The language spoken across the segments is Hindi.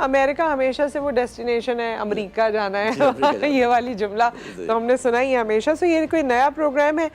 अमेरिका हमेशा से वो डेस्टिनेशन है, अमेरिका जाना है ये वाली जुमला तो हमने सुना ही है हमेशा से। ये कोई नया प्रोग्राम है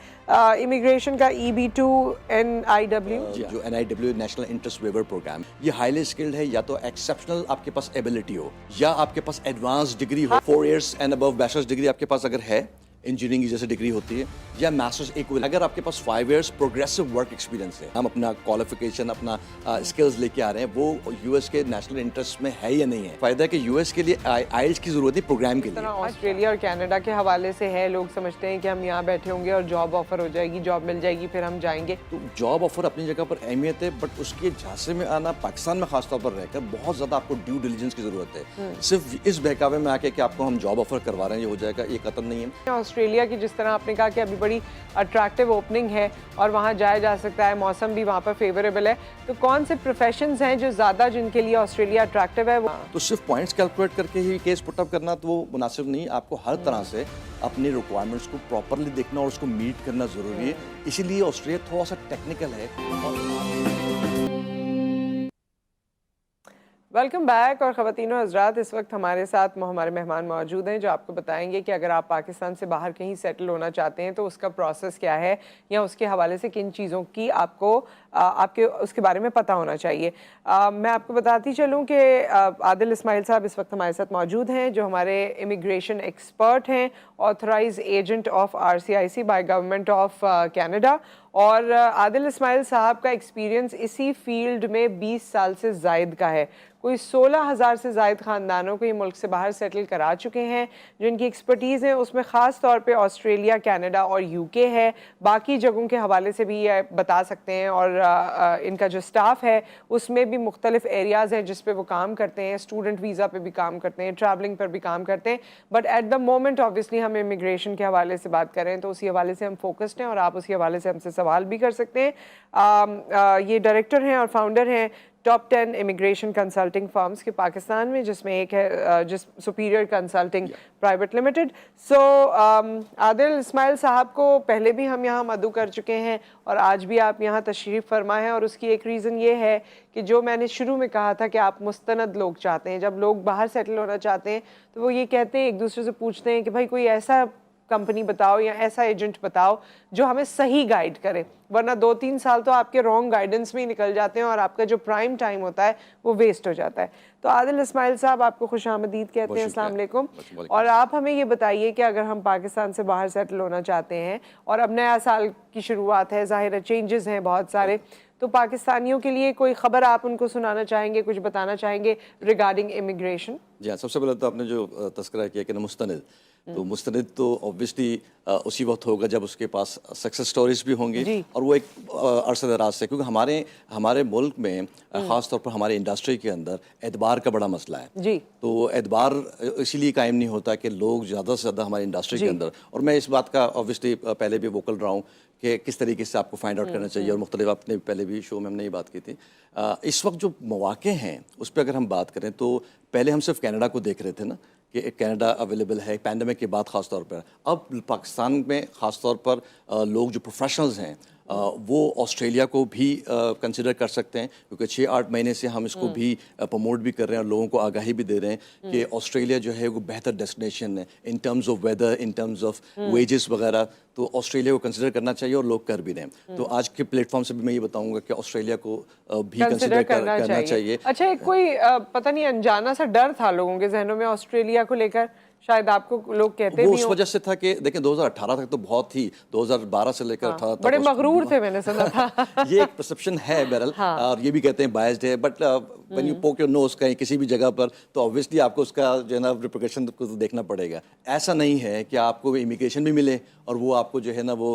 इमिग्रेशन का EB2 NIW? जो NIW national interest waiver program, ये हाईली स्किल्ड है, या तो एक्सेप्शनल आपके पास एबिलिटी हो या आपके पास एडवांस डिग्री हो, 4 years and above bachelors degree आपके पास अगर है, इंजीनियरिंग की जैसे डिग्री होती है, या मास्टर्स इक्वल, अगर आपके पास 5 इयर्स प्रोग्रेसिव वर्क एक्सपीरियंस है, हम अपना क्वालिफिकेशन अपना स्किल्स लेके आ रहे हैं, वो यूएस के नेशनल इंटरेस्ट में है या नहीं है। फायदा है कि यूएस के लिए आइल्स की जरूरत नहीं प्रोग्राम के लिए। ऑस्ट्रेलिया और कनाडा के हवाले से है, लोग समझते हैं कि हम यहाँ बैठे होंगे और जॉब ऑफर हो जाएगी, जॉब मिल जाएगी, फिर हम जाएंगे। तो जॉब ऑफर अपनी जगह पर अहमियत है, बट उसके झांसे में आना, पाकिस्तान में खासतौर पर रहकर बहुत ज्यादा आपको ड्यू डिलिजेंस की जरूरत है। सिर्फ इस बहकावे में आके कि आपको हम जॉब ऑफर करवा रहे हैं ये हो जाएगा, ये कतई नहीं है। ऑस्ट्रेलिया की जिस तरह आपने कहा कि अभी बड़ी अट्रैक्टिव ओपनिंग है और वहाँ जाया जा सकता है, मौसम भी वहाँ पर फेवरेबल है, तो कौन से प्रोफेशंस हैं जो ज़्यादा जिनके लिए ऑस्ट्रेलिया अट्रैक्टिव है? तो सिर्फ पॉइंट्स कैलकुलेट करके ही केस पुटअप करना तो वो मुनासिब नहीं। आपको हर तरह से अपनी रिक्वायरमेंट्स को प्रॉपरली देखना और उसको मीट करना ज़रूरी है। इसीलिए ऑस्ट्रेलिया थोड़ा सा टेक्निकल है। Welcome back. और ख़वातीनो हज़रात, इस वक्त हमारे साथ हमारे मेहमान मौजूद हैं जो आपको बताएंगे कि अगर आप पाकिस्तान से बाहर कहीं सेटल होना चाहते हैं तो उसका प्रोसेस क्या है, या उसके हवाले से किन चीज़ों की आपको आपके उसके बारे में पता होना चाहिए। मैं आपको बताती चलूँ कि आदिल इस्माइल साहब इस वक्त हमारे साथ मौजूद हैं जो हमारे इमिग्रेशन एक्सपर्ट हैं, authorise agent of RCIC by government of Canada. और आदिल इस्माइल साहब का एक्सपीरियंस इसी फील्ड में 20 साल से ज़ायद का है। कोई 16,000 से ज़ायद ख़ानदानों को ये मुल्क से बाहर सेटल करा चुके हैं। जो इनकी एक्सपर्टीज़ है उसमें ख़ास तौर पे ऑस्ट्रेलिया, कनाडा और UK है। बाकी जगहों के हवाले से भी ये बता सकते हैं। और इनका जो स्टाफ है उसमें भी मुख्तलिफ एरियाज़ हैं जिस पे वो काम करते हैं। स्टूडेंट वीज़ा पे भी काम करते हैं, ट्रैवलिंग पर भी काम करते हैं। But at the moment obviously हम इमिग्रेशन के हवाले से बात करें तो उसी हवाले से हम फोकस्ड हैं और आप उसी हवाले से हमसे सवाल भी कर सकते हैं। ये डायरेक्टर हैं और फाउंडर हैं टॉप 10 इमिग्रेशन कंसल्टिंग फर्म्स के पाकिस्तान में, जिसमें एक है जिस सुपीरियर कंसल्टिंग प्राइवेट लिमिटेड। सो आदिल इस्माइल साहब को पहले भी हम यहाँ मदऊ कर चुके हैं और आज भी आप यहाँ तशरीफ़ फरमा है। और उसकी एक रीज़न ये है कि जो मैंने शुरू में कहा था कि आप मुस्तनद लोग चाहते हैं। जब लोग बाहर सेटल होना चाहते हैं तो वो ये कहते हैं, एक दूसरे से पूछते हैं कि भाई कोई ऐसा कंपनी बताओ या ऐसा एजेंट बताओ जो हमें सही गाइड करे, वरना 2-3 साल तो आपके रॉन्ग गाइडेंस में ही निकल जाते हैं और आपका जो प्राइम टाइम होता है वो वेस्ट हो जाता है। तो आदिल इस्माइल साहब, आपको खुशामदीद कहते हैं, अस्सलाम वालेकुम। और आप हमें ये बताइए कि अगर हम पाकिस्तान से बाहर सेटल होना चाहते हैं और अब नया साल की शुरुआत है, ज़ाहिर है चेंजेस हैं बहुत सारे, तो पाकिस्तानियों के लिए कोई ख़बर आप उनको सुनाना चाहेंगे, कुछ बताना चाहेंगे रिगार्डिंग इमिग्रेशन? जी हाँ, सबसे पहले तो आपने जो तस्करा किया कि ना मुस्तनद, तो मुस्तनद तो ऑब्वियसली उसी वक्त होगा जब उसके पास सक्सेस स्टोरीज भी होंगी और वो एक अरसे दराज से, क्योंकि हमारे मुल्क में ख़ास तौर पर हमारे इंडस्ट्री के अंदर एतबार का बड़ा मसला है जी। तो एतबार इसीलिए कायम नहीं होता कि लोग ज़्यादा से ज़्यादा हमारी इंडस्ट्री के अंदर, और मैं इस बात का ऑब्वियसली पहले भी वोकल रहा हूँ कि किस तरीके से आपको फाइंड आउट करना चाहिए, और मुख्तलिफ आपने पहले भी शो में हमने ये बात की थी। इस वक्त जो मौक़े हैं उस पर अगर हम बात करें तो पहले हम सिर्फ कनाडा को देख रहे थे ना कि कनाडा अवेलेबल है पैंडेमिक के बाद ख़ास तौर पर। अब पाकिस्तान में ख़ास तौर पर लोग जो प्रोफेशनल्स हैं वो ऑस्ट्रेलिया को भी कंसिडर कर सकते हैं, क्योंकि 6-8 महीने से हम इसको भी प्रमोट भी कर रहे हैं और लोगों को आगाही भी दे रहे हैं कि ऑस्ट्रेलिया जो है वो बेहतर डेस्टिनेशन है in terms of weather, in terms of wages वगैरह। तो ऑस्ट्रेलिया को कंसिडर करना चाहिए और लोग कर भी रहे हैं। तो आज के प्लेटफॉर्म से भी मैं ये बताऊंगा कि ऑस्ट्रेलिया को भी कंसिडर करना चाहिए। अच्छा, कोई पता नहीं अनजाना सा डर था लोगों के जहनों में ऑस्ट्रेलिया को लेकर, शायद आपको लोग कहते वो भी उस वजह से था कि देखें 2018 तक तो बहुत ही, 2012 से लेकर 18 तक बड़े मगरूर थे, मैंने सुना था ये एक परसेप्शन है बहरहाल, और ये भी कहते हैं बायस्ड है, बट व्हेन यू पोक योर नोज कहीं किसी भी जगह पर तो ऑब्वियसली आपको उसका जो है ना रिप्रिकॉशन को देखना पड़ेगा। ऐसा नहीं है कि आपको इमिग्रेशन भी मिले और वो आपको जो है ना वो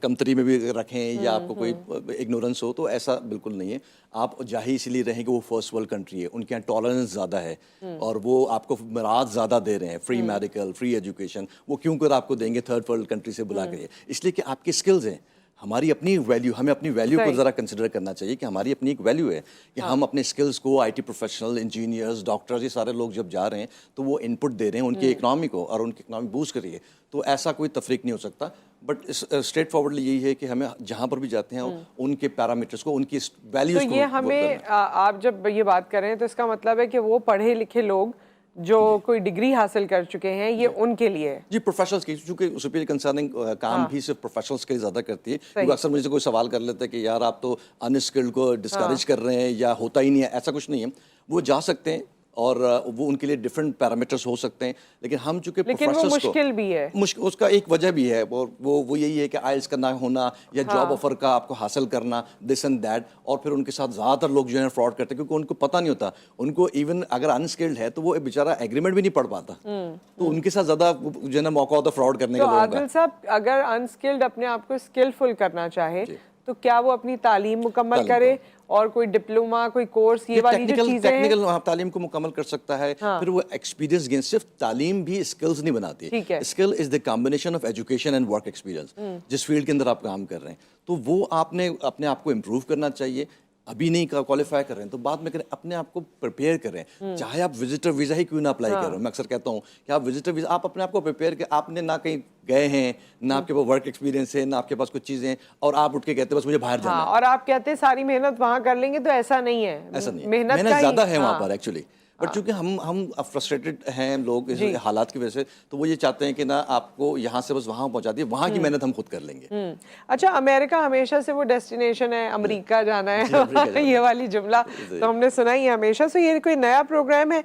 कमतरी में भी रखें या आपको कोई इग्नोरेंस हो, तो ऐसा बिल्कुल नहीं है। आप जाहिर इसलिए रहें कि वो फर्स्ट वर्ल्ड कंट्री है, उनके यहाँ टॉलरेंस ज़्यादा है और वो आपको मराद ज़्यादा दे रहे हैं, फ्री मेडिकल, फ्री एजुकेशन, वो क्यों कर आपको देंगे थर्ड वर्ल्ड कंट्री से बुला कर? इसलिए कि आपकी स्किल्स हैं, हमारी अपनी वैल्यू, हमें अपनी वैल्यू को ज़रा कंसिडर करना चाहिए कि हमारी अपनी एक वैल्यू है कि हम अपने स्किल्स को, IT प्रोफेशनल, इंजीनियर्स, डॉक्टर्स, ये सारे लोग जब जा रहे हैं तो वो इनपुट दे रहे हैं उनकी इकनॉमी को और उनकी इकनॉमी बूस्ट करिए। तो ऐसा कोई तफरीक नहीं हो सकता। बट स्ट्रेट फॉरवर्डली यही है कि हमें जहाँ पर भी जाते हैं उनके पैरामीटर्स को, उनकी तो वैल्यूज को ये work हमें करना है। आप जब ये बात कर रहे हैं तो इसका मतलब है कि वो पढ़े लिखे लोग जो कोई डिग्री हासिल कर चुके हैं, ये उनके लिए है। जी, प्रोफेशनल्स की, क्योंकि सुपीरियर कंसर्निंग काम हाँ। भी सिर्फ प्रोफेशनल्स के लिए ज़्यादा करती है, क्योंकि अक्सर मुझसे कोई सवाल कर लेते हैं कि यार आप तो अनस्किल्ड को डिस्करेज कर रहे हैं या होता ही नहीं है, ऐसा कुछ नहीं है। वो जा सकते हैं और वो उनके लिए डिफरेंट पैरामीटर्स हो सकते हैं, लेकिन हम चूंकि लेकिन वो प्रोफेशनल्स को मुश्किल भी है। मुश्किल, उसका एक वजह भी है, वो यही है कि आइल्स का ना होना या जॉब ऑफर का आपको हासिल करना, दिस एंड दैट। और फिर उनके साथ ज़्यादातर लोग जो है फ्रॉड करते हैं, क्योंकि उनको पता नहीं होता। उनको इवन अगर अनस्किल्ड है तो वो बेचारा एग्रीमेंट भी नहीं पढ़ पाता, तो उनके साथ ज़्यादा जो है ना मौका होता है फ्रॉड करने तो का लोगों का। आदिल साहब, अगर अनस्किल्ड अपने आप को स्किलफुल करना चाहे तो क्या वो अपनी तालीम मुकम्मल करे और कोई डिप्लोमा, कोई कोर्स, ये वाली जो चीजें हैं? टेक्निकल तालीम को मुकम्मल कर सकता है। फिर वो एक्सपीरियंस गेन, सिर्फ तालीम भी स्किल्स नहीं बनाती ठीक है। Skill is the combination of education and work experience. जिस फील्ड के अंदर आप काम कर रहे हैं, तो वो आपने अपने आप को इम्प्रूव करना चाहिए। अभी नहीं क्वालिफाई कर रहे हैं तो बाद में करें, अपने आप को प्रिपेयर करें। चाहे आप विजिटर वीजा ही क्यों ना अप्लाई कर रहे हो, मैं अक्सर कहता हूँ कि आप विजिटर वीजा, आप अपने आप को प्रिपेयर कर, आपने ना कहीं गए हैं, ना आपके पास वर्क एक्सपीरियंस है, ना आपके पास कुछ चीजें हैं, और आप उठ के कहते हैं बस मुझे बाहर जाना है। और आप कहते हैं सारी मेहनत वहां कर लेंगे, तो ऐसा नहीं है। ऐसा नहीं है, मेहनत मेहनत का ज्यादा है हाँ। वहाँ पर एक्चुअली। बट चूंकि हम फ्रस्ट्रेटेड हैं लोग इस हालात की वजह से, तो वो ये चाहते हैं कि ना आपको यहाँ से बस वहाँ पहुँचा दिए, वहाँ की मेहनत हम खुद कर लेंगे। अच्छा, अमेरिका हमेशा से वो डेस्टिनेशन है, अमेरिका जाना है ये वाली जुमला तो हमने सुना ही है हमेशा से। ये कोई नया प्रोग्राम है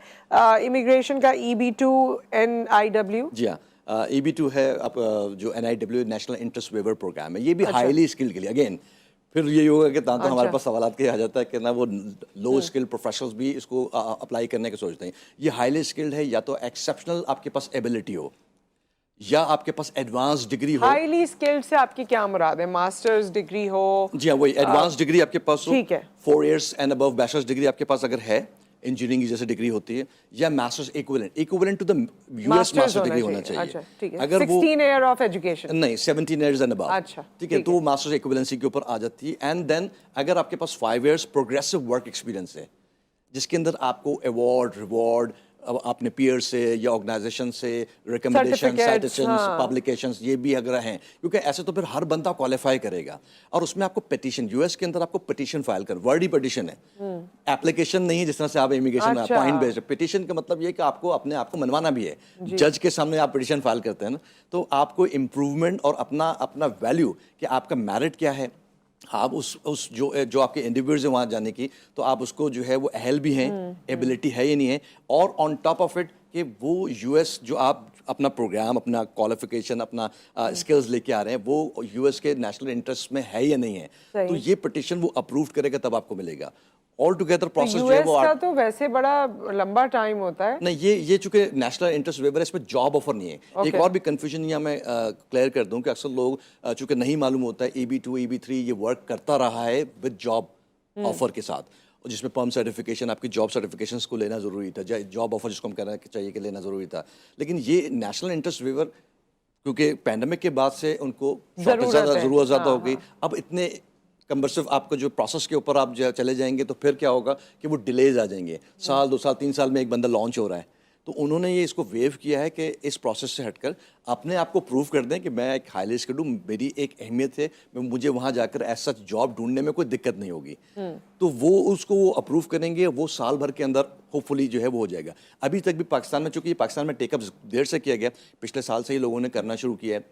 इमिग्रेशन का, EB2 NIW? जी हाँ, EB2 है जो NIW national interest waiver program है। ये भी हाईली स्किल्ड के लिए, अगेन फिर ये होगा कि तो हमारे पास सवालात के आ जाता है कि ना वो लो स्किल प्रोफेशनल्स भी इसको अप्लाई करने के सोचते हैं। ये हाईली स्किल्ड है, या तो एक्सेप्शनल आपके पास एबिलिटी हो, या आपके पास एडवांस डिग्री हो। हाईली स्किल्ड से आपकी क्या मुराद है? मास्टर्स डिग्री हो? जी हाँ, वही एडवांस डिग्री आपके पास हो, ठीक है। 4 years and above bachelors degree आपके पास अगर है, इंजीनियरिंग की जैसे डिग्री होती है, या masters equivalent to the US master degree होना चाहिए। अच्छा, ठीक है। अगर 16 ईयर ऑफ एजुकेशन नहीं, 17 years एंड अबव, अच्छा, ठीक है, तो वो मास्टर्स इक्विवेलेंसी के ऊपर आ जाती है। एंड देन अगर आपके पास 5 years प्रोग्रेसिव वर्क एक्सपीरियंस है, जिसके अंदर आपको अवार्ड, रिवॉर्ड अपने पीयर से या ऑर्गेनाइजेशन से रिकमेंडेशन, साइटेशंस, पब्लिकेशंस, ये भी अगर हैं, क्योंकि ऐसे तो फिर हर बंदा क्वालिफाई करेगा। और उसमें आपको पिटीशन, यूएस के अंदर आपको पिटीशन फाइल कर, वर्ड ही पिटीशन है, एप्लीकेशन नहीं है जिस तरह से आप इमिग्रेशन पॉइंट बेस्ड। पिटीशन का मतलब ये है कि आपको अपने आप को मनवाना भी है, जज के सामने आप पिटीशन फाइल करते हैं ना, तो आपको इम्प्रूवमेंट और अपना वैल्यू कि आपका मेरिट क्या है, आप उस जो आपके इंडिविजुअल्स हैं वहाँ जाने की, तो आप उसको जो है वो अहल भी हैं, एबिलिटी है या नहीं है, और ऑन टॉप ऑफ इट कि वो यूएस जो आप अपना प्रोग्राम, अपना क्वालिफिकेशन, अपना स्किल्स लेके आ रहे हैं, वो यूएस के नेशनल इंटरेस्ट में है या नहीं है, तो ये पिटीशन वो अप्रूव करेगा, तब आपको मिलेगा। ऑल टुगेदर प्रोसेस जो है वो का तो वैसे बड़ा लंबा टाइम होता है। नहीं, ये चूंकि नेशनल इंटरेस्ट वेवर है, इसमें जॉब ऑफर नहीं है। एक और भी कंफ्यूजन यहाँ मैं क्लियर कर दूं कि अक्सर लोग चूंकि नहीं मालूम होता है, EB2 EB3 ये वर्क करता रहा है विद जॉब ऑफर के साथ, जिसमें पर्म सर्टिफिकेशन, आपकी जॉब सर्टिफिकेशंस को लेना जरूरी था, जॉब ऑफर जिसको हम कहना चाहिए कि लेना जरूरी था। लेकिन ये नेशनल इंटरेस्ट वेवर क्योंकि पैंडेमिक के बाद से उनको जरूरत ज़्यादा हो गई। अब इतने कम्बरसिव आपका जो प्रोसेस के ऊपर आप चले जाएंगे, तो फिर क्या होगा कि वो डिलेज आ जाएंगे, साल 2 साल 3 साल में एक बंदा लॉन्च हो रहा है। तो उन्होंने ये इसको वेव किया है कि इस प्रोसेस से हटकर अपने आप को प्रूव कर दें कि मैं एक हाईली स्किल्ड हूँ, मेरी एक अहमियत है, मुझे वहाँ जाकर ऐसा जॉब ढूंढने में कोई दिक्कत नहीं होगी। तो वो उसको वो अप्रूव करेंगे, वो साल भर के अंदर होपफुली जो है वो हो जाएगा। अभी तक भी पाकिस्तान में, चूंकि पाकिस्तान में टेकअप देर से किया गया, पिछले साल से ही लोगों ने करना शुरू किया है,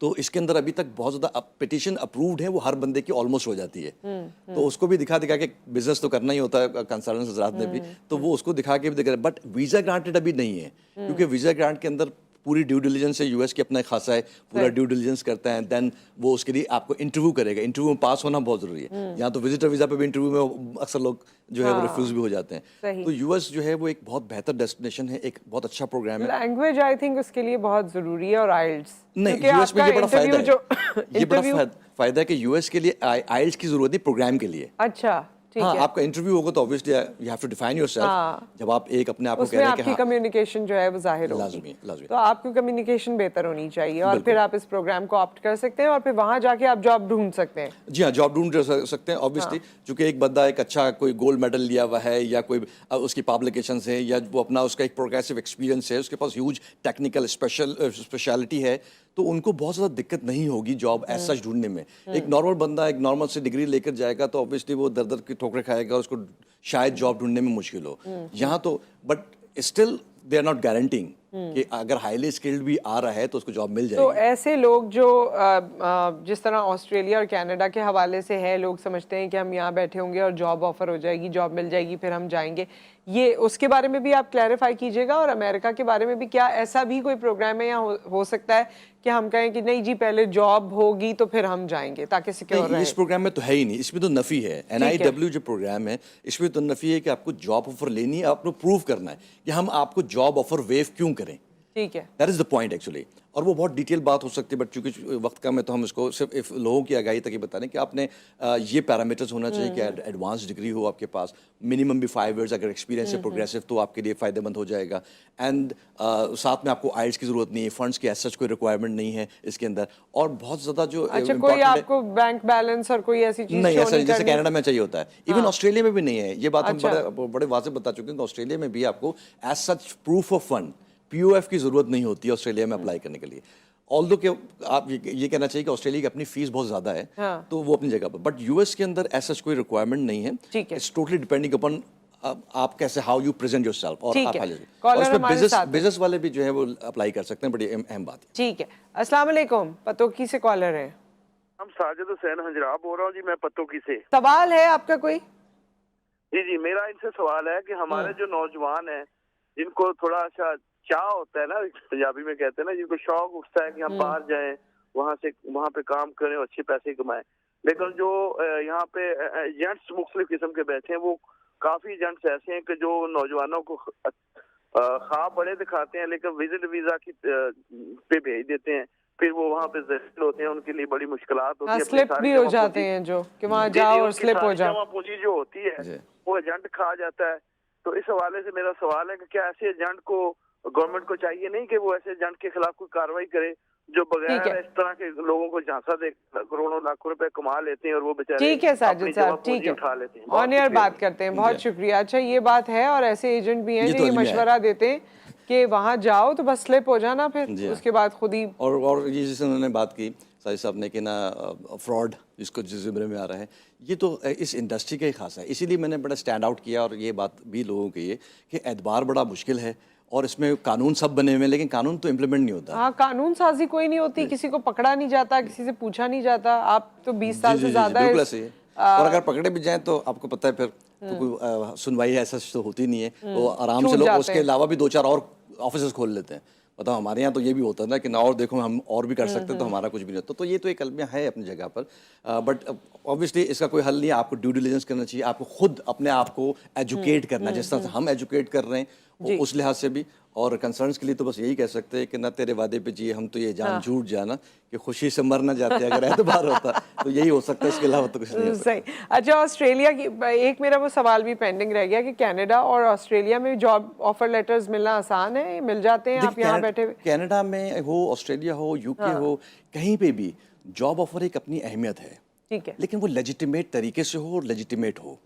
तो इसके अंदर अभी तक बहुत ज़्यादा पिटीशन अप्रूव्ड है, वो हर बंदे की ऑलमोस्ट हो जाती है। तो उसको भी दिखा के बिजनेस तो करना ही होता है कंसल्टेंट्स हज़रात ने भी, तो वो उसको दिखा के भी दिखा रहे, बट वीज़ा ग्रांटेड अभी नहीं है, क्योंकि वीज़ा ग्रांट के अंदर पूरी ड्यू डिलीजेंस है, यूएस की अपना खासा है, पूरा ड्यू डिलीजेंस करता है, देन वो उसके लिए आपको इंटरव्यू करेगा, इंटरव्यू में पास होना बहुत जरूरी है। यहाँ तो विजिटर वीजा पे भी इंटरव्यू में अक्सर लोग जो है वो रिफ्यूज भी हो जाते हैं। तो यूएस जो है वो एक बहुत बेहतर डेस्टिनेशन है, एक बहुत अच्छा प्रोग्राम है। लैंग्वेज आई थिंक उसके लिए बहुत जरूरी है, और आइल्स नहीं, यूएस में ये बड़ा फायदा है, ये बड़ा फायदा है कि यूएस के लिए आइल्स की जरूरत नहीं, प्रोग्राम के लिए। अच्छा, हाँ, आपका इंटरव्यू होगा तो obviously you have to define yourself. जब आप एक अपने आप को कह रहे हैं कि आपकी कम्युनिकेशन जो है वो जाहिर होगी, लाजमी। तो आपकी कम्युनिकेशन बेहतर होनी चाहिए, और फिर आप इस प्रोग्राम को ऑप्ट कर सकते हैं, और फिर वहां जाके आप जॉब ढूंढ सकते हैं। जी हाँ, जॉब ढूंढ सकते हैं ऑब्वियसली, क्योंकि एक बंदा एक अच्छा कोई गोल्ड मेडल लिया हुआ है, या कोई उसकी पब्लिकेशंस है, या वो अपना उसका एक प्रोग्रेसिव एक्सपीरियंस है, उसके पास ह्यूज टेक्निकल स्पेशलिटी है, तो उनको बहुत ज़्यादा दिक्कत नहीं होगी जॉब एज सच ढूंढने में। एक नॉर्मल बंदा एक नॉर्मल से डिग्री लेकर जाएगा तो ऑब्वियसली वो दर दर की ठोकरें खाएगा, उसको शायद जॉब ढूंढने में मुश्किल हो। यहाँ तो but still they are not guaranteeing कि अगर हाईली स्किल्ड भी आ रहा है तो उसको जॉब मिल तो जाएगी। ऐसे लोग जो जिस तरह ऑस्ट्रेलिया और कनाडा के हवाले से है, लोग समझते हैं कि हम यहाँ बैठे होंगे और जॉब ऑफर हो जाएगी, जॉब मिल जाएगी, फिर हम जाएंगे, ये उसके बारे में भी आप क्लैरिफाई कीजिएगा। और अमेरिका के बारे में भी क्या ऐसा भी कोई प्रोग्राम है या हो सकता है कि हम कहें कि नहीं जी पहले जॉब होगी तो फिर हम जाएंगे ताकि सिक्योर रहे? इस प्रोग्राम में तो है ही नहीं, इसमें तो नफी है। NIW जो प्रोग्राम है इसमें तो नफी है कि आपको जॉब ऑफर लेनी है, आपको प्रूव करना है कि हम आपको जॉब ऑफर वेव क्यों करें। ठीक है, that is the point actually. और वो बहुत डिटेल बात हो सकती है बट चूंकि वक्त कम है तो हम इसको सिर्फ लोगों की आगाही तक ही बता रहे कि आपने ये पैरामीटर्स होना चाहिए कि एडवांस डिग्री हो आपके पास, मिनिमम भी 5 इयर्स अगर एक्सपीरियंस है प्रोग्रेसिव तो आपके लिए फ़ायदेमंद हो जाएगा। एंड साथ में आपको आइल्स की ज़रूरत नहीं है, फंड्स की ऐसा कोई रिक्वायरमेंट नहीं है इसके अंदर। और बहुत ज़्यादा जो अच्छा, कोई आपको बैंक बैलेंस और कोई ऐसी चीज़ नहीं, ऐसा जैसे कनाडा में चाहिए होता है, इवन ऑस्ट्रेलिया में भी नहीं है। ये बात हम बड़े वाज़ेह बता चुके हैं कि ऑस्ट्रेलिया में भी आपको as such proof of fund POF की जरूरत नहीं होती है ऑस्ट्रेलिया में अप्लाई करने के लिए। ऑल्दो कि आप ये कहना चाहिए कि ऑस्ट्रेलिया की अपनी फीस बहुत ज्यादा है, तो वो अपनी जगह पर, बट US के अंदर ऐसा कोई रिक्वायरमेंट नहीं है। इट्स टोटली डिपेंडिंग अपॉन आप कैसे हाउ यू प्रेजेंट योरसेल्फ और आप बिजनेस वाले भी जो है वो अप्लाई कर सकते हैं। बड़ी अहम बात है। ठीक है, अस्सलाम वालेकुम, पतोकी से कॉलर है। हम साजिद हुसैन हंजरा बोल रहा हूँ जी, मैं पतोकी से। सवाल है आपका कोई? जी, मेरा इनसे सवाल है कि हमारे जो नौजवान हैं जिनको थोड़ा सा चाह होता है ना, पंजाबी में कहते हैं ना, जिनको शौक उठता है कि हम बाहर जाएं, वहाँ पे काम करें और अच्छे पैसे कमाएं, लेकिन जो यहाँ पे एजेंट्स मुख्तलिफ किस्म के बैठे हैं, वो काफी एजेंट्स ऐसे हैं कि जो नौजवानों को ख्वाब बड़े दिखाते हैं लेकिन विजिट वीजा की पे भेज देते हैं, फिर वो वहाँ पे ज़लील होते हैं, उनके लिए बड़ी मुश्किलात होती है। स्लिप भी हो जाते हैं जो कि वहाँ जाओ और स्लिप हो जाओ, पूंजी जो होती है वो एजेंट खा जाता है। तो इस हवाले से मेरा सवाल है कि क्या ऐसे एजेंट को गवर्नमेंट को चाहिए नहीं कि वो ऐसे एजेंट के खिलाफ कोई कार्रवाई करे जो बगैर इस तरह के लोगों को झांसा दे करोड़ों लाखों रुपए कमा लेते हैं और वो बेचारे। ठीक है साजिद साहब, ठीक है, ऑन एयर बात करते हैं, बहुत शुक्रिया। अच्छा, ये बात है और ऐसे एजेंट भी हैं जो ये मशवरा देते हैं कि वहाँ जाओ तो बस स्लिप हो जाना, फिर उसके बाद खुद ही। और ये जैसे उन्होंने बात की साजिद साहब ने कि ना फ्रॉड जिसको जिस ज़िम्मे में आ रहा है, ये तो इस इंडस्ट्री का ही खास है। इसीलिए मैंने बड़ा स्टैंड आउट किया और ये बात भी लोगों की है कि एतबार बड़ा मुश्किल है और इसमें कानून सब बने हुए हैं लेकिन कानून तो इम्प्लीमेंट नहीं होता। हाँ, कानून साजी कोई नहीं होती, किसी को पकड़ा नहीं जाता, किसी से पूछा नहीं जाता। आप तो 20 साल से ज्यादा बिल्कुल ऐसे है। और अगर पकड़े भी जाएं तो आपको पता है फिर तो कोई सुनवाई ऐसा तो होती नहीं है, वो आराम से लोग उसके अलावा भी 2-4 और ऑफिस खोल लेते हैं। मतलब हमारे यहाँ तो ये भी होता है ना कि ना और देखो हम और भी कर सकते हैं तो हमारा कुछ भी नहीं होता। तो ये तो एक अलमिया है अपनी जगह पर, बट ऑब्वियसली इसका कोई हल नहीं है। आपको ड्यू डिलिजेंस करना चाहिए, आपको खुद अपने आप को एजुकेट करना, जिस तरह से हम एजुकेट कर रहे हैं उस लिहाज से भी। और कंसर्न्स के लिए तो बस यही कह सकते हैं कि ना तेरे वादे पे जिए हम तो ये जान झूठ जाना कि खुशी से मर ना जाते अगर एतबार होता तो यही हो सकता है, इसके अलावा तो कुछ नहीं हो सकता। सही। अच्छा, ऑस्ट्रेलिया की एक मेरा वो सवाल भी पेंडिंग रह गया कि कनाडा और ऑस्ट्रेलिया में जॉब ऑफर लेटर्स मिलना आसान है, मिल जाते हैं आप यहाँ बैठे हुए? कनाडा में हो, ऑस्ट्रेलिया हो, UK हो, कहीं पे भी जॉब ऑफर एक अपनी अहमियत है, ठीक है, लेकिन वो लेजिटिमेट तरीके से हो और लेजिटिमेट हो।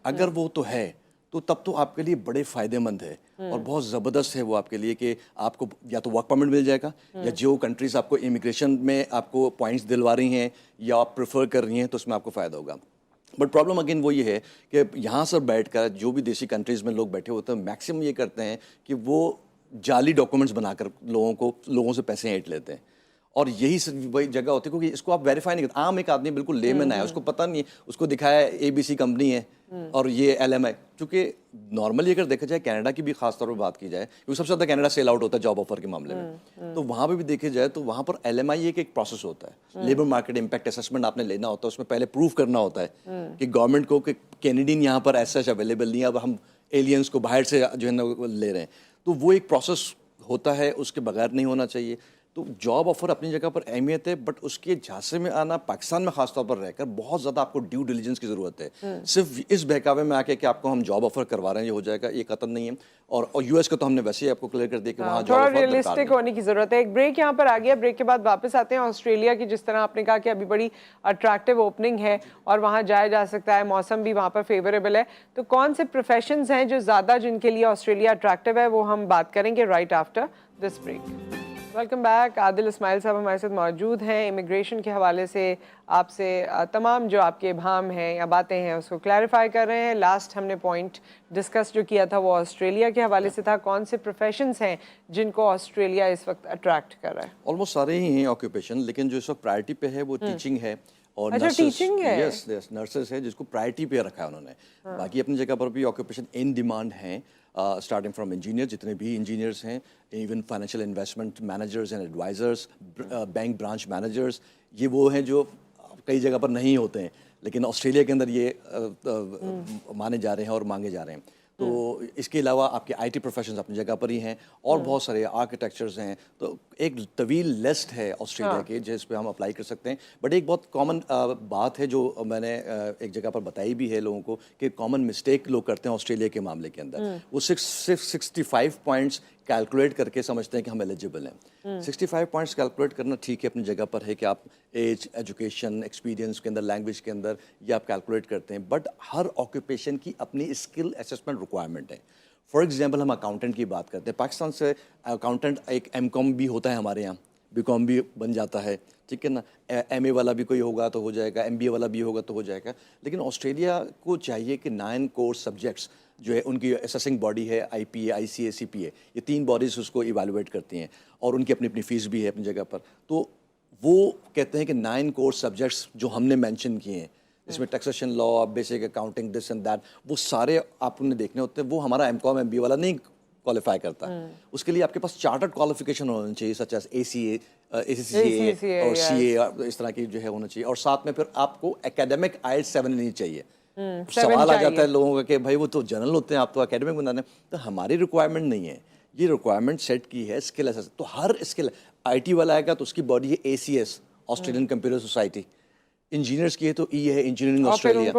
अगर वो तो है तो तब तो आपके लिए बड़े फायदेमंद है और बहुत ज़बरदस्त है वो आपके लिए कि आपको या तो वर्क परमिट मिल जाएगा या जो कंट्रीज आपको इमिग्रेशन में आपको पॉइंट्स दिलवा रही हैं या आप प्रेफर कर रही हैं तो उसमें आपको फ़ायदा होगा। बट प्रॉब्लम अगेन वो ये है कि यहाँ से बैठकर जो भी देसी कंट्रीज़ में लोग बैठे होते हैं मैक्सिमम ये करते हैं कि वो जाली डॉक्यूमेंट्स बनाकर लोगों से पैसे ऐंठ लेते हैं। और यही वही जगह होती है क्योंकि इसको आप वेरीफाई नहीं करते। आम एक आदमी बिल्कुल लेमन है, उसको पता नहीं है, उसको दिखाया ABC कंपनी है और ये LMI। चूँकि नॉर्मली अगर देखा जाए कनाडा की भी खास तौर पर बात की जाए क्योंकि सबसे ज़्यादा कनाडा सेल आउट होता है जॉब ऑफर के मामले में, तो वहाँ पे भी देखे जाए तो वहाँ पर LMI एक प्रोसेस होता है, लेबर मार्केट इम्पैक्ट असेसमेंट आपने लेना होता है। उसमें पहले प्रूव करना होता है कि गवर्नमेंट को कि कैनेडियन यहाँ पर ऐसा अवेलेबल नहीं है, अब हम एलियंस को बाहर से जो है ना ले रहे हैं। तो वो एक प्रोसेस होता है, उसके बगैर नहीं होना चाहिए। तो जॉब ऑफर अपनी जगह पर अहमियत है, बट उसके झांसे में आना पाकिस्तान में खासतौर पर रहकर बहुत ज़्यादा आपको ड्यू डिलिजेंस की ज़रूरत है। सिर्फ इस बहकावे में आके कि आपको हम जॉब ऑफर करवा रहे हैं ये हो जाएगा, ये कतई नहीं है। और US को तो हमने वैसे ही आपको क्लियर कर दिया कि वहाँ थोड़ा रियलिस्टिक होने की जरूरत है। एक ब्रेक यहाँ पर आ गया, ब्रेक के बाद वापस आते हैं। ऑस्ट्रेलिया की जिस तरह आपने कहा कि अभी बड़ी अट्रैक्टिव ओपनिंग है और वहाँ जाया जा सकता है, मौसम भी वहाँ पर फेवरेबल है, तो कौन से प्रोफेशंस हैं जो ज़्यादा जिनके लिए ऑस्ट्रेलिया अट्रैक्टिव है, वो हम बात करेंगे right after this break. Welcome back. Adil Ismail साहब हमारे साथ मौजूद हैं। इमिग्रेशन के हवाले से आपसे तमाम जो आपके इब्हाम हैं या बातें हैं उसको क्लैरिफाई कर रहे हैं। लास्ट हमने पॉइंट डिस्कस जो किया था वो ऑस्ट्रेलिया के हवाले से था। कौन से प्रोफेशंस हैं जिनको ऑस्ट्रेलिया इस वक्त अट्रैक्ट कर रहा है? ऑलमोस्ट सारे ही हैं ऑक्यूपेशन, लेकिन जो इस वक्त प्रायोरिटी पे है वो टीचिंग है और अच्छा, टीचिंग है। यस यस, नर्सेस है जिसको प्रायोरिटी पे रखा है उन्होंने। बाकी अपनी जगह पर भी ऑक्यूपेशन इन डिमांड हैं, स्टार्टिंग फ्रॉम इंजीनियर, जितने भी इंजीनियर्स हैं, even financial investment managers and advisors, bank branch managers, ये वो हैं जो कई जगह पर नहीं होते हैं, लेकिन ऑस्ट्रेलिया के अंदर ये माने जा रहे हैं और मांगे जा रहे हैं। तो इसके अलावा आपके आईटी प्रोफेशंस अपनी जगह पर ही हैं और बहुत सारे आर्किटेक्चर्स हैं। तो एक तवील लिस्ट है ऑस्ट्रेलिया के जिस पे हम अप्लाई कर सकते हैं। बट एक बहुत कॉमन बात है जो मैंने एक जगह पर बताई भी है लोगों को कि कॉमन मिस्टेक लोग करते हैं ऑस्ट्रेलिया के मामले के अंदर। वो सिर्फ 65 पॉइंट्स कैलकुलेट करके समझते हैं कि हम एलिजिबल हैं। 65 पॉइंट्स कैलकुलेट करना ठीक है, अपनी जगह पर है कि आप एज, एजुकेशन, एक्सपीरियंस के अंदर, लैंग्वेज के अंदर ये आप कैलकुलेट करते हैं। बट हर ऑक्यूपेशन की अपनी स्किल असेसमेंट रिक्वायरमेंट है। फॉर एग्जांपल हम अकाउंटेंट की बात करते हैं, पाकिस्तान से अकाउंटेंट एक एमकॉम भी होता है हमारे यहाँ, बीकॉम भी बन जाता है, ठीक है ना। एमए वाला भी कोई होगा तो हो जाएगा, एमबीए वाला भी होगा तो हो जाएगा। लेकिन ऑस्ट्रेलिया को चाहिए कि 9 कोर सब्जेक्ट्स जो है उनकी असेसिंग बॉडी है, आईपीए, आईसीए, सीपीए, ये 3 बॉडीज उसको इवैल्यूएट करती हैं और उनकी अपनी अपनी फीस भी है अपनी जगह पर। तो वो कहते हैं कि 9 कोर सब्जेक्ट्स जो हमने मेंशन किए हैं, इसमें taxation law, basic accounting, this and that, वो सारे आपने देखने होते हैं। वो हमारा एमकॉम एमबीए वाला नहीं क्वालिफाई करता। उसके लिए आपके पास चार्टर्ड क्वालिफिकेशन होना चाहिए, सच एज एसीए, एसीसीए और सीए, इस तरह की जो है होना चाहिए। और साथ में फिर आपको एकेडमिक IELTS 7 नहीं चाहिए। सवाल आ जाता है लोगों का कि भाई वो तो जनरल होते हैं, आप तो एकेडमिक बनाने। तो हमारी रिक्वायरमेंट नहीं है, ये रिक्वायरमेंट सेट की है स्किल असेस। तो हर स्किल, आईटी वाला आएगा तो उसकी बॉडी है ACS, Australian computer society. Engineers की है तो ई है, इंजीनियरिंग ऑस्ट्रेलिया,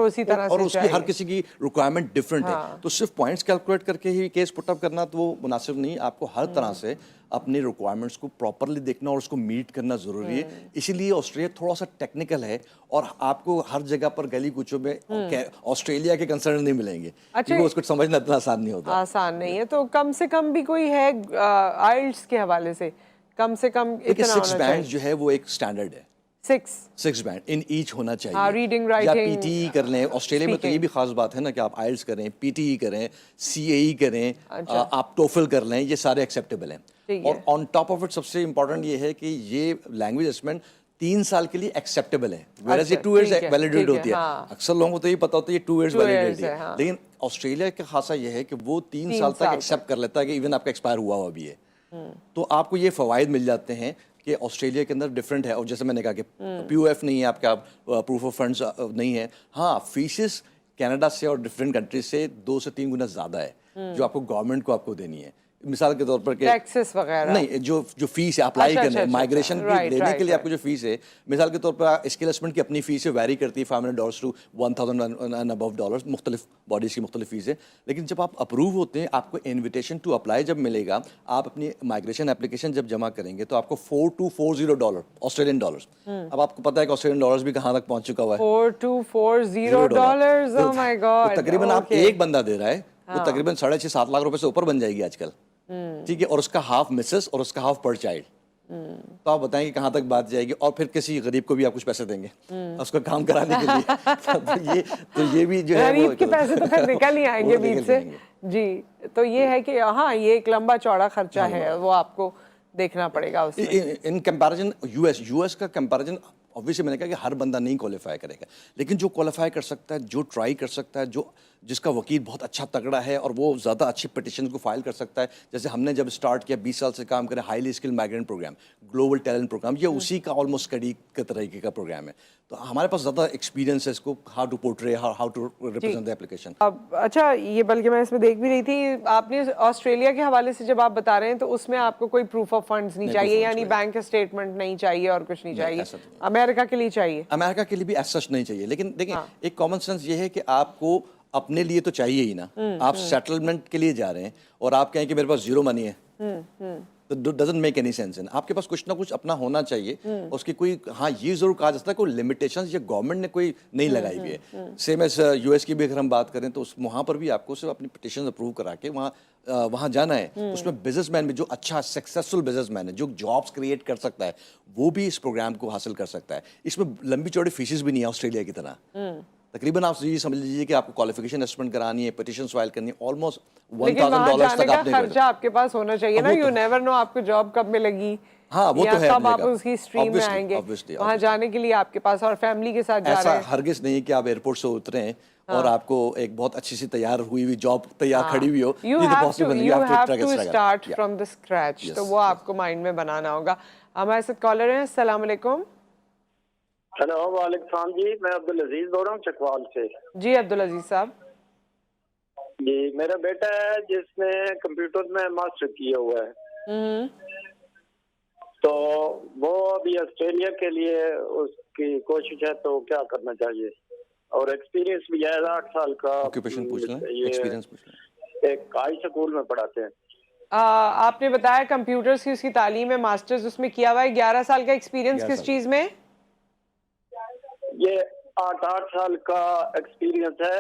और उसकी हर किसी की रिक्वायरमेंट डिफरेंट है। तो सिर्फ पॉइंट्स कैलकुलेट करके ही केस पुटअप करना तो वो मुनासिब नहीं। आपको हर तरह से अपनी रिक्वायरमेंट्स को प्रॉपरली देखना और उसको मीट करना ज़रूरी है। इसीलिए ऑस्ट्रेलिया थोड़ा सा टेक्निकल है और आपको हर जगह पर गली कूचों में ऑस्ट्रेलिया के कंसर्न नहीं मिलेंगे। अच्छा, क्योंकि उसको समझना इतना आसान नहीं होता। आसान नहीं है। तो कम से कम भी कोई है IELTS के हवाले से कम इतना 6 बैंड जो है वो एक स्टैंडर्ड है। 6 बैंड इन ईच होना चाहिए। रीडिंग, या राइटिंग, पीटीई कर लें। ऑस्ट्रेलिया में तो ये भी खास बात है ना कि आप IELTS करें, पीटीई करें, CAE करें, आप टोफल कर लें, ये सारे एक्सेप्टेबल हैं। और ऑन टॉप ऑफ इट सबसे इंपॉर्टेंट ये है कि ये लैंग्वेज असेसमेंट 3 साल के लिए एक्सेप्टेबल है, whereas ये 2 इयर्स वैलिडेट होती है। अक्सर लोगों को तो ये पता होता है ये 2 इयर्स वैलिडेट है, लेकिन ऑस्ट्रेलिया का खासा ये है कि वो 3 साल तक एक्सेप्ट कर लेता है कि इवन आपका एक्सपायर हुआ हुआ भी है। तो आपको ये फवायद मिल जाते हैं कि ऑस्ट्रेलिया के अंदर डिफरेंट है। और जैसे मैंने कहा कि POF नहीं है आपका, प्रूफ ऑफ फंड्स नहीं है। हाँ, फीसेस कनाडा से और डिफरेंट कंट्रीज से 2 से 3 गुना ज़्यादा है जो आपको गवर्नमेंट को आपको देनी है। मिसाल के तौर पर टैक्सेस वगैरह नहीं, जो फीस है अप्लाई करने, माइग्रेशन लेने के लिए आपको जो फीस है, मिसाल के तौर पर स्किल असेसमेंट की अपनी फीस है, वैरी करती है $500 टू $1,000 एंड अबव डॉलर्स, मुख्तलिफ बॉडीज़ की मुख्तलिफ फीस है। लेकिन जब आप अप्रूव होते हैं, आपको इन्विटेशन टू अप्लाई जब मिलेगा, आप अपनी माइग्रेशन एप्लीकेशन जब जमा करेंगे तो आपको $4240 ऑस्ट्रेलियन डॉलर्स। अब आपको पता है कि ऑस्ट्रेलियन डॉलर्स भी कहाँ तक पहुँच चुका हुआ है, $4240। Oh my God. तकरीबन आप एक बंदा दे रहा है, वो तकरीबन 6.5-7 लाख रुपए से ऊपर बन जाएगी आजकल, ठीक है। और उसका हाफ मिसेस और उसका हाफ पर चाइल्ड। तो आप बताएं कि कहाँ तक बात जाएगी। और फिर किसी गरीब को भी आप कुछ पैसे देंगे उसको काम कराने के लिए। तो ये भी जो है गरीब के पैसे तो फिर निकल ही आएंगे बीच से जी। तो ये है कि हाँ, ये एक लंबा चौड़ा खर्चा है, वो आपको देखना पड़ेगा उसमें। इन कंपैरिजन यूएस का कंपैरिजन ऑब्वियसली मैंने कहा कि हर बंदा नहीं क्वालिफाई करेगा, लेकिन जो क्वालिफाई कर सकता है, जो ट्राई कर सकता है, जो जिसका वकील बहुत अच्छा तगड़ा है और वो ज़्यादा अच्छी पिटिशन को फाइल कर सकता है। जैसे हमने जब स्टार्ट किया 20 साल से काम करें highly skilled migrant program, global talent program, ये उसी का ऑलमोस्ट स्टडी के तरीके का प्रोग्राम है। तो हमारे पास ज़्यादा एक्सपीरियंस है इसको, how to portray, how to represent the application. अब अच्छा, ये बल्कि मैं इसमें देख भी रही थी, आपने ऑस्ट्रेलिया के हवाले से जब आप बता रहे हैं तो उसमें आपको कोई प्रूफ ऑफ फंड्स नहीं चाहिए, यानी बैंक स्टेटमेंट नहीं चाहिए और कुछ नहीं चाहिए। अमेरिका के लिए चाहिए, अमेरिका के लिए भी एज सच नहीं चाहिए। लेकिन देखिए, एक कॉमन सेंस ये है कि आपको अपने लिए तो चाहिए ही ना। आप सेटलमेंट के लिए जा रहे हैं और आप कहें कि मेरे पास जीरो मनी है, डजंट मेक एनी सेंस। आपके पास कुछ ना कुछ अपना होना चाहिए, उसकी कोई, हाँ ये जरूर कहा जा सकता है कोई लिमिटेशंस ये गवर्नमेंट ने कोई नहीं लगाई हुई है। सेम एज यूएस की भी अगर हम बात करें तो वहाँ पर भी आपको सिर्फ अपनी पिटिशन अप्रूव करा के वहाँ जाना है। उसमें बिजनेसमैन भी जो अच्छा सक्सेसफुल बिजनेसमैन है, जो जॉब्स क्रिएट कर सकता है, वो भी इस प्रोग्राम को हासिल कर सकता है। इसमें लंबी चौड़ी फीसेस भी नहीं है ऑस्ट्रेलिया की तरह। तकरीबन आप ये समझ लीजिए कि आपको क्वालिफिकेशन असेसमेंट करानी है, पिटिशन फाइल करनी है, ऑलमोस्ट लेकिन वहाँ $1000 जाने तक का आपने खर्चा आपके पास होना चाहिए ना। वो यू तो नेवर नो आपको जॉब कब मिलेगी, हाँ वो या तो है कब आप अपने उसकी स्ट्रीम में आएंगे। वहाँ जाने के लिए आपके पास, और फैमिली के साथ जा ऐसा रहे हैं, हरगिज नहीं कि आप एयरपोर्ट से उतरे हैं और आपको एक बहुत अच्छी सी तैयार हुई हुई जॉब तैयार खड़ी हुई हो। यू ये तो हैव पॉसिबल नहीं, to you have to struggle. Start Yeah. From the scratch. Yes, तो वो आपको माइंड में बनाना होगा। हमारे साथ कॉलर हैं, अस्सलाम वालेकुम। हेलो वालेकुम जी, मैं अब्दुल अजीज बोल रहा हूँ चकवाल से। जी अब्दुल अजीज साहब। जी, मेरा बेटा है जिसने कंप्यूटर में मास्टर किया हुआ है, तो वो अभी ऑस्ट्रेलिया के लिए उसकी कोशिश है, तो क्या करना चाहिए? और एक्सपीरियंस भी है 8 साल का। ऑक्यूपेशन पूछ लें, ये एक्सपीरियंस पूछ लें। एक हाई स्कूल में पढ़ाते हैं। आपने बताया कंप्यूटर्स की उसकी तालीम है, मास्टर्स उसमें किया हुआ है। 11 साल का एक्सपीरियंस 11 किस साल। चीज में? ये 8 साल का एक्सपीरियंस है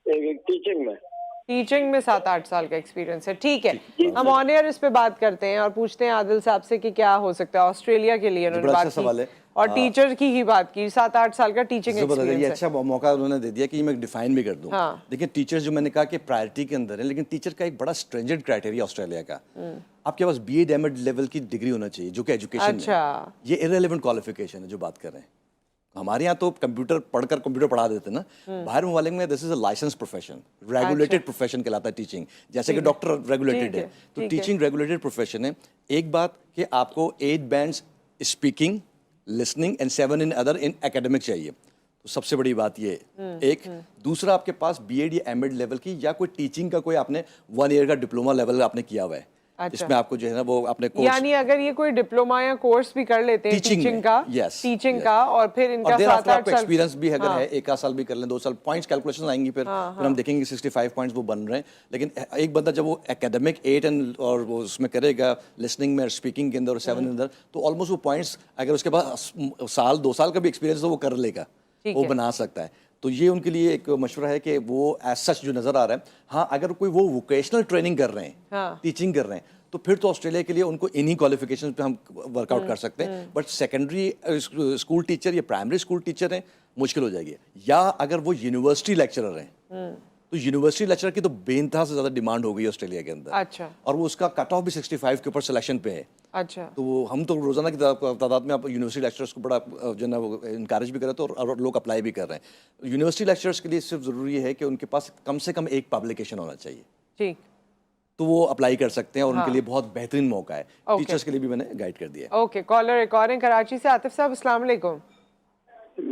एक टीचिंग में। टीचिंग में 7-8 साल का एक्सपीरियंस है। ठीक है, हम ऑन एयर इस पे बात करते हैं और पूछते हैं आदिल साहब से कि क्या हो सकता है ऑस्ट्रेलिया के लिए। उन्होंने बड़ा बात अच्छा सवाल है। की और टीचर की ही बात की, 7-8 साल का टीचिंग जबरदस्त, ये एक्सपीरियंस है। अच्छा मौका उन्होंने दे दिया कि मैं डिफाइन भी कर दूं। हाँ। देखिए टीचर जो मैंने कहा कि प्रायोरिटी के अंदर है, लेकिन टीचर का एक बड़ा स्ट्रेंजेंट क्राइटेरिया ऑस्ट्रेलिया का, आपके पास BEd MAd लेवल की डिग्री होना चाहिए, जो कि एजुकेशन अच्छा। में ये इररिलेवेंट क्वालिफिकेशन है जो बात कर रहे हैं। हमारे यहाँ तो कंप्यूटर पढ़कर कंप्यूटर पढ़ा देते हैं ना, बाहर ममालिक में this is a licence profession, regulated profession कहलाता है टीचिंग। जैसे कि डॉक्टर रेगुलेटेड है, तो टीचिंग रेगुलेटेड प्रोफेशन है। एक बात कि आपको 8 bands speaking, listening and 7 in other in academic चाहिए, तो सबसे बड़ी बात ये एक। दूसरा, आपके पास BEd या MAd लेवल की या कोई टीचिंग का कोई आपने 1 ईयर का डिप्लोमा लेवल आपने किया हुआ है। अच्छा। इसमें आपको जो है ना वो अपने कोर्स, यानी अगर ये कोई डिप्लोमा या कोर्स भी कर लेते हैं टीचिंग का, टीचिंग का, और फिर इनका 7-8 साल एक्सपीरियंस भी अगर है, 1 साल भी कर लें, 2 साल, पॉइंट्स कैलकुलेशन आएंगी, फिर हम देखेंगे 65 पॉइंट्स वो बन रहे हैं। लेकिन एक बंदा जब वो एकेडमिक 8 एंड और वो उसमें करेगा लिसनिंग में, स्पीकिंग के अंदर और 7 के अंदर, तो ऑलमोस्ट वो पॉइंट्स, अगर उसके पास साल 2 साल का भी एक्सपीरियंस तो वो कर लेगा, वो बना सकता है। तो ये उनके लिए एक मशवरा है कि वो एज सच जो नजर आ रहा है, हाँ अगर कोई वो वोकेशनल ट्रेनिंग कर रहे हैं, टीचिंग कर रहे हैं, तो फिर तो ऑस्ट्रेलिया के लिए उनको इन्हीं क्वालिफिकेशंस पे हम वर्कआउट कर सकते हैं। बट सेकेंडरी स्कूल टीचर या प्राइमरी स्कूल टीचर हैं, मुश्किल हो जाएगी। या अगर वो यूनिवर्सिटी लेक्चरर हैं, तो यूनिवर्सिटी लेक्चरर की तो बेइंतहा से ज्यादा डिमांड हो गई ऑस्ट्रेलिया के अंदर। अच्छा। और वो उसका कट ऑफ भी 65 के ऊपर सिलेक्शन पे है। अच्छा। तो हम तो रोजाना की तादाद में आप यूनिवर्सिटी लेक्चरर्स को बड़ा जो है ना वो इनकरेज भी कर रहे थे और लोग अप्लाई भी कर रहे हैं। यूनिवर्सिटी लेक्चरर्स के लिए सिर्फ जरूरी है कि उनके पास कम से कम एक पब्लिकेशन होना चाहिए, ठीक, तो वो अप्लाई कर सकते हैं और उनके लिए बहुत बेहतरीन मौका है। टीचर्स के लिए भी मैंने गाइड कर दिया है। ओके, कॉलर एक और हैं कराची से, आतिफ साहब, अस्सलाम वालेकुम।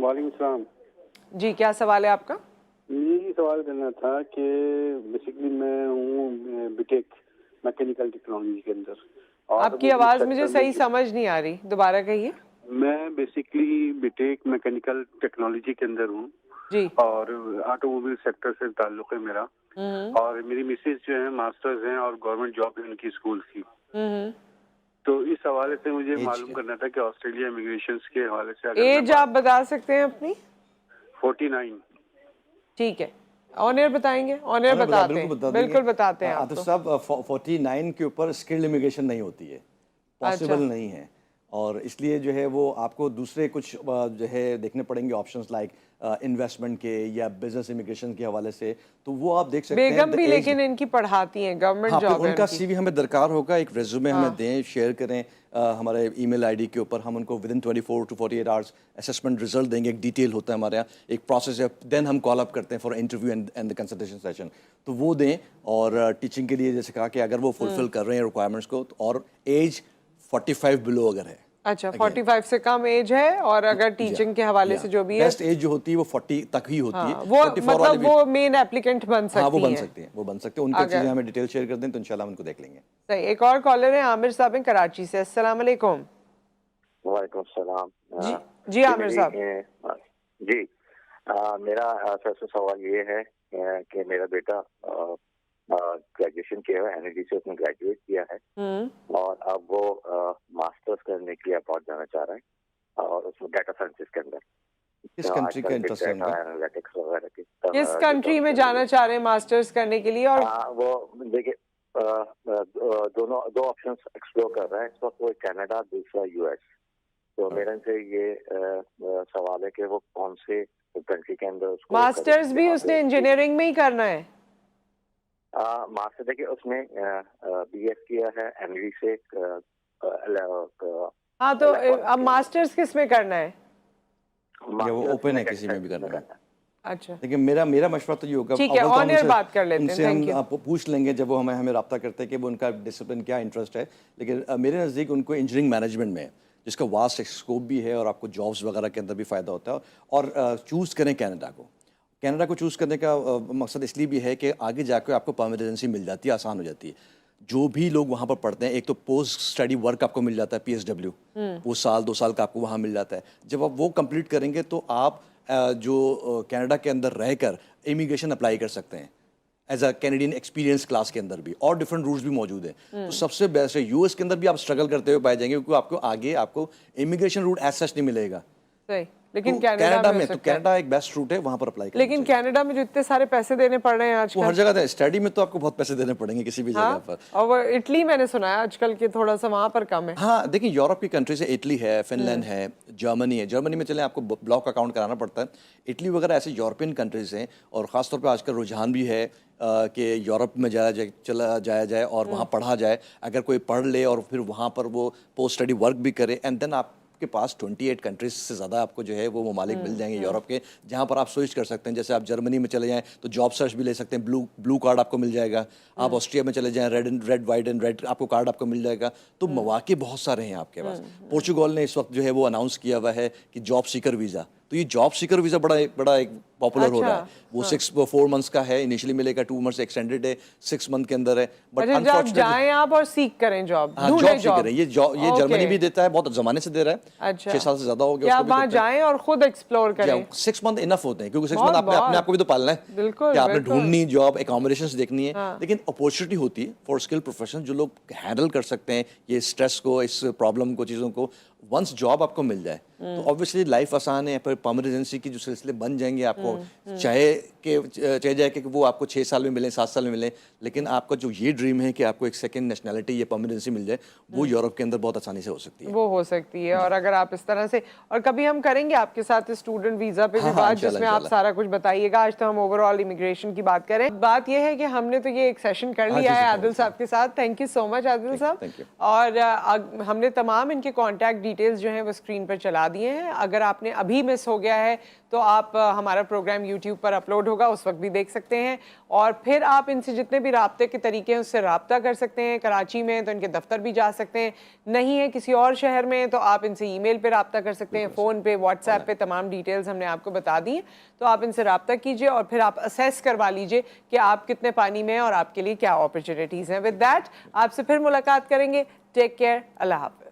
वालेकुम सलाम जी, क्या सवाल है आपका? ये सवाल करना था कि बेसिकली मैं हूँ बीटेक मैकेनिकल टेक्नोलॉजी के अंदर। और आपकी आवाज मुझे सही समझ नहीं आ रही, दोबारा कहिए। मैं बेसिकली बीटेक मैकेनिकल टेक्नोलॉजी के अंदर हूँ जी। और ऑटोमोबाइल सेक्टर से ताल्लुक है मेरा। और मेरी मिसेज जो है मास्टर्स हैं और गवर्नमेंट जॉब है उनकी स्कूल की। तो इस हवाले से मुझे मालूम करना था कि ऑस्ट्रेलिया इमिग्रेशन के हवाले से एज आप बता सकते हैं अपनी? 49। ठीक है, ऑन एयर बताएंगे? ऑन एयर बताते हैं, बिल्कुल बताते हैं आपको। आतिफ साहब 49 के ऊपर स्किल्ड इमिग्रेशन नहीं होती है, पॉसिबल नहीं है, और इसलिए जो है वो आपको दूसरे कुछ जो है देखने पड़ेंगे ऑप्शंस लाइक इन्वेस्टमेंट के या बिजनेस इमिग्रेशन के हवाले से। तो वो आप देख सकते हैं। बेगम भी लेकिन इनकी पढ़ाती हैं, गवर्नमेंट जॉब है उनका CV हमें दरकार होगा, एक रेज्यूमे हमें दें, शेयर करें हमारे ईमेल आईडी के ऊपर। हम उनको within 24 to 48 hours assessment result देंगे। एक डिटेल होता है हमारे यहाँ, एक प्रोसेस है, देन हम कॉल अप करते हैं for interview and the consultation session. तो वो दें। और टीचिंग के लिए जैसे कहा कि अगर वो फुलफिल कर रहे हैं रिक्वायरमेंट्स को, और एज 45 बिलो अगर है। अच्छा, 45 से कम एज है, और अगर टीचिंग के हवाले से जो भी है, बेस्ट एज जो होती है वो 40 तक ही होती है। वो मतलब वो मेन एप्लीकेंट बन सकती है। वो बन सकते हैं, वो बन सकते हैं। उनकी चीजें हमें डिटेल शेयर कर दें तो इंशाल्लाह हम उनको देख लेंगे। सही। एक और कॉलर है, आमिर साहब हैं कराची से, अस्सलाम वालेकुम। वालेकुम सलाम। जी आमिर साहब। जी, मेरा सबसे सवाल ये है कि मेरा बेटा ग्रेजुएशन किया हुआ है, NLD से उसने ग्रेजुएट किया है और अब वो मास्टर्स करने के लिए अब्रॉड जाना चाह रहा है और उसमें डेटा साइंसिस के अंदर। किस कंट्री का इंटरेस्ट है उनका? एनालिटिक्स वगैरह की किस कंट्री में जाना चाह रहे हैं मास्टर्स करने के लिए? और वो देखिए दो ऑप्शंस एक्सप्लोर कर रहा है इस वक्त, वो कनाडा, दूसरा US। तो मेरे से ये सवाल है कि वो कौन से कंट्री के अंदर उसको मास्टर्स भी उसने इंजीनियरिंग में ही करना है? मास्टर देखिए उसने BS किया है NLD से। हाँ, तो अब मास्टर्स किस में करना है? या वो ओपन है किसी में भी करना है? अच्छा, देखिए मेरा मशवरा तो ये होगा, ठीक है, अव्वल तो ऑन एयर उनसे- बात कर लेते हैं। उनसे थैंक यू। हम आपको पूछ लेंगे जब वो हमें रब्ता करते हैं कि वो उनका डिसिप्लिन क्या इंटरेस्ट है। लेकिन मेरे नज़दीक उनको इंजीनियरिंग मैनेजमेंट में, जिसका वास्ट स्कोप भी है और आपको जॉब्स वगैरह के अंदर भी फ़ायदा होता है। और चूज़ करें कनाडा को चूज़ करने का मकसद इसलिए भी है कि आगे जाकर आपको परमानेंट रेजिडेंसी मिल जाती है, आसान हो जाती है। जो भी लोग वहाँ पर पढ़ते हैं, एक तो पोस्ट स्टडी वर्क आपको मिल जाता है, PSW, वो 2 साल का आपको वहाँ मिल जाता है। जब आप वो कंप्लीट करेंगे तो आप जो कनाडा के अंदर रहकर इमिग्रेशन अप्लाई कर सकते हैं as a Canadian experience class के अंदर भी, और डिफरेंट रूट्स भी मौजूद हैं। तो सबसे बेस्ट है, US के अंदर भी आप स्ट्रगल करते हुए पाए जाएंगे, क्योंकि आपको आगे आपको इमिग्रेशन रूट एज सच नहीं मिलेगा। सही, लेकिन तो कनाडा में तो कनाडा एक बेस्ट रूट है, वहाँ पर अप्लाई करना लेकिन कनाडा में जो इतने सारे पैसे देने पड़ रहे हैं वो आजकल। हर जगह है। स्टडी में तो आपको बहुत पैसे देने पड़ेंगे किसी भी जगह पर। और वो इटली मैंने सुना है आजकल के थोड़ा सा वहाँ पर कम है। हाँ, देखिए यूरोप की कंट्रीज है, इटली है, फिनलैंड है, जर्मनी है। जर्मनी में चले आपको ब्लॉक अकाउंट कराना पड़ता है। इटली वगैरह ऐसे यूरोपियन कंट्रीज हैं, और ख़ासतौर पे आजकल रुझान भी है कि यूरोप में चला जाए और वहाँ पढ़ा जाए। अगर कोई पढ़ ले और फिर वहाँ पर वो पोस्ट स्टडी वर्क भी करे, एंड देन आपके पास 28 कंट्रीज से ज़्यादा आपको जो है वो ममालिक मिल जाएंगे यूरोप के, जहाँ पर आप स्विच कर सकते हैं। जैसे आप जर्मनी में चले जाएं तो जॉब सर्च भी ले सकते हैं, ब्लू कार्ड आपको मिल जाएगा। आप ऑस्ट्रिया में चले जाएं, रेड वाइट एंड रेड आपको कार्ड आपको मिल जाएगा। तो मौके बहुत सारे हैं आपके पास। पोर्चुगल ने इस वक्त जो है वो अनाउंस किया हुआ है कि जॉब सीकर वीज़ा, तो ये जॉब सीकर वीज़ा बड़ा एक पॉपुलर हो रहा है। वो 4 मंथ्स का है, इनिशियली मिलेगा, 2 मंथ्स एक्सटेंडेड है, 6 मंथ के अंदर है। बट जब जाएं आप और सीख करें जॉब, जॉब सीकर है। ये जर्मनी भी देता है, बहुत ज़माने से दे रहा है। अच्छा, 6 साल से ज़्यादा हो गया। क्या वहाँ जाएं और खुद एक्सप्लोर करें? 6 मंथ इनफ होते हैं, क्योंकि 6 मंथ आपने अपने आप को भी तो पालना है। बिल्कुल, कि आपने बिल्कुल। ढूंढनी जॉब, एकोमोडेशंस देखनी है। लेकिन अपॉर्चुनिटी होती है फॉर स्किल प्रोफेशन, जो लोग हैंडल कर सकते हैं ये स्ट्रेस को, इस प्रॉब्लम को, चीज़ों को। वंस जॉब आपको मिल जाए तो ऑब्वियसली लाइफ आसान है। फिर परमानेंट रेजिडेंसी की जो सिलसिले बन जाएंगे आपको, चाहे जाए कि वो आपको 6 साल में मिले, 7 साल में मिले, लेकिन आपका जो ये ड्रीम है कि आपको एक सेकंड नेशनैलिटी या परमानेंसी मिल जाए, वो यूरोप के अंदर बहुत आसानी से हो सकती है। वो हो सकती है। और अगर आप इस तरह से, और कभी हम करेंगे आपके साथ स्टूडेंट वीजा पे भी बात, जिसमें आप सारा कुछ बताइएगा। आज तो हम ओवरऑल इमिग्रेशन की बात करें। बात यह है कि हमने तो ये एक सेशन कर लिया है आदिल साहब के साथ। Thank you so much Adil साहब। और हमने तमाम इनके कॉन्टैक्ट डिटेल्स जो हैं वो स्क्रीन पर चला दिए हैं। अगर आपने अभी मिस हो गया है तो आप हमारा प्रोग्राम YouTube पर अपलोड होगा, उस वक्त भी देख सकते हैं। और फिर आप इनसे जितने भी राब्ते के तरीके हैं उससे राब्ता कर सकते हैं। कराची में तो इनके दफ्तर भी जा सकते हैं, नहीं है किसी और शहर में तो आप इनसे ईमेल पे राब्ता कर सकते हैं, फ़ोन पे, व्हाट्सएप पे। तमाम डिटेल्स हमने आपको बता दी हैं, तो आप इनसे राब्ता कीजिए और फिर आप असेस करवा लीजिए कि आप कितने पानी में हैं और आपके लिए क्या अपॉर्चुनिटीज़ हैं। विद दैट आपसे फिर मुलाकात करेंगे। टेक केयर, अल्लाह हाफ़िज़।